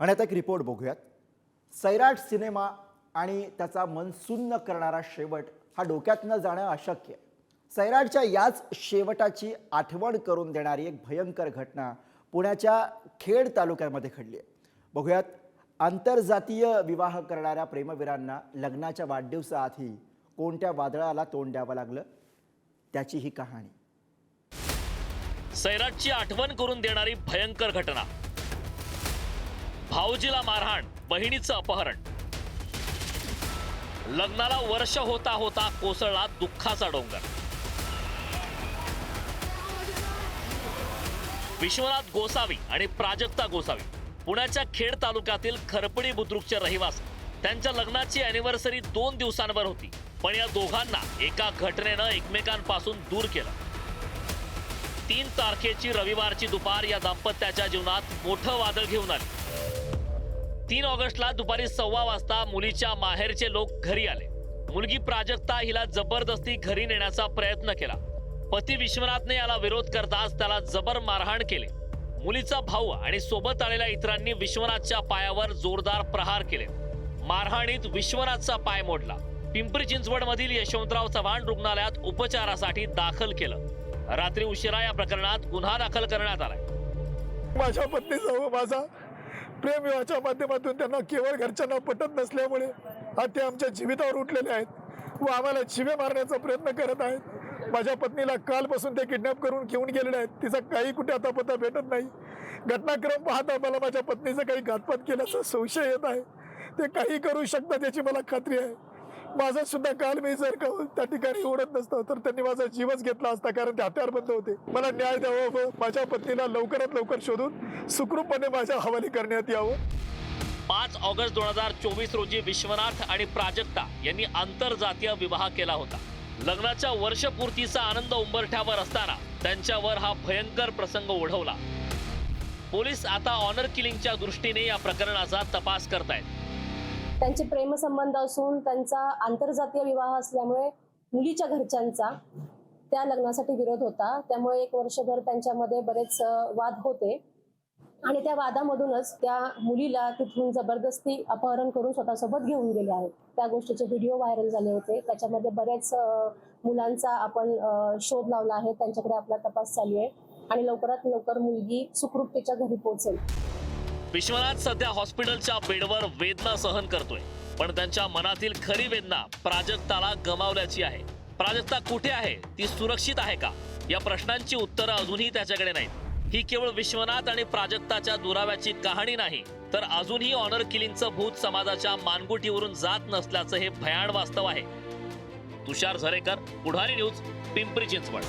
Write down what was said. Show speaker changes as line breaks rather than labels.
आणि आता एक रिपोर्ट बघूयात। सैराट सिनेमा आणि त्याचा मन सुन्न करणारा शेवट हा डोक्यात न जाणं अशक्य आहे। सैराटच्या याच शेवटाची आठवण करून देणारी एक भयंकर घटना पुण्याच्या खेड तालुक्यामध्ये घडली आहे। बघूयात आंतरजातीय विवाह करणाऱ्या प्रेमवीरांना लग्नाच्या वाढदिवसाआधी कोणत्या वादळाला तोंड द्यावं लागलं त्याची ही कहाणी।
सैराटची आठवण करून देणारी भयंकर घटना। भाऊजीला मारहाण, बहिणीचं अपहरण। लग्नाला वर्ष होता होता कोसळला दुःखाचा डोंगर। विश्वनाथ गोसावी आणि प्राजक्ता गोसावी पुण्याच्या खेड तालुक्यातील खरपडी बुद्रुकचे रहिवासी। त्यांच्या लग्नाची अॅनिव्हर्सरी 2 दिवसांवर होती, पण या दोघांना एका घटनेनं एकमेकांपासून दूर केलं। 3 तारखेची रविवारची दुपार या दाम्पत्याच्या जीवनात मोठं वादळ घेऊन आली। 3 ऑगस्टला दुपारी 1:15 वाजता मुलीच्या माहेरचे लोक घरी आले। मुलगी प्राजक्ता हिला जबरदस्ती घरी नेण्याचा प्रयत्न केला। पती विश्वनाथने याला विरोध करताच त्याला जबर मारहाण केले। मुलीचा भाऊ आणि सोबत आलेल्या इतरांनी विश्वनाथच्या पायावर जोरदार प्रहार केले। मारहाणीत विश्वनाथचा पाय मोडला। पिंपरी चिंचवड मधील यशवंतराव चव्हाण रुग्णालयात उपचारासाठी दाखल केलं। रात्री उशिरा या प्रकरणात गुन्हा दाखल करण्यात आलाय।
माझ्या पत्नीसह माझा प्रेम विवाहाच्या माध्यमातून त्यांना केवळ घरच्यांना पटत नसल्यामुळे आज ते आमच्या जीवितावर उठलेले आहेत व आम्हाला जीवे मारण्याचा प्रयत्न करत आहेत। माझ्या पत्नीला कालपासून ते किडनॅप करून घेऊन गेलेले आहेत। तिचा काही कुठे आता पत्ता भेटत नाही। घटनाक्रम पाहता मला माझ्या पत्नीचा काही घातपात केल्याचा संशय येत आहे। ते काही करू शकतात याची मला खात्री आहे। माझा सुद्धा काल मी जर का त्या ठिकाणी ओढत नसतो तर त्यांनी माझा जीवच घेतला असता, कारण ते हत्यारबंद होते। मला न्याय द्यावा व माझ्या पत्नीला लवकरात लवकर शोधून सुखरूपपणे माझ्या हवाली करण्यात यावं।
5 ऑगस्ट 2024 रोजी विश्वनाथ आणि प्राजक्ता यांनी आंतरजातीय विवाह केला होता। लग्नाच्या वर्षपूर्तीचा आनंद उंबरठ्यावर असताना त्यांच्यावर हा भयंकर प्रसंग ओढवला। पोलीस आता ऑनर किलिंगच्या दृष्टीने या प्रकरणाचा तपास करतायत।
त्यांचे प्रेमसंबंध असून त्यांचा आंतरजातीय विवाह असल्यामुळे मुलीच्या घरच्यांचा त्या लग्नासाठी विरोध होता। त्यामुळे 1 वर्षभर त्यांच्यामध्ये बरेच वाद होते आणि त्या वादामधूनच त्या मुलीला तिथून जबरदस्ती अपहरण करून स्वतःसोबत घेऊन गेले आहेत। त्या गोष्टीचे व्हिडिओ व्हायरल झाले होते। त्याच्यामध्ये बरेच मुलांचा आपण शोध लावला आहे। त्यांच्याकडे आपला तपास चालू आहे आणि लवकरात लवकर मुलगी सुखरूपतेच्या घरी पोहोचेल।
विश्वनाथ सध्या हॉस्पिटलच्या बेडवर वेदना सहन करतोय, पण त्यांच्या मनातील खरी वेदना प्राजक्ताला गमावल्याची आहे। प्राजक्ता कुठे आहे, ती सुरक्षित आहे का, या प्रश्नांची उत्तरं अजूनही त्याच्याकडे नाहीत। ही केवळ विश्वनाथ आणि प्राजक्ताच्या दुराव्याची कहाणी नाही, तर अजूनही ऑनर किलिंगचं भूत समाजाच्या मानगुटीवरून जात नसल्याचं हे भयान वास्तव आहे। तुषार झरेकर, पुढारी न्यूज, पिंपरी चिंचवड।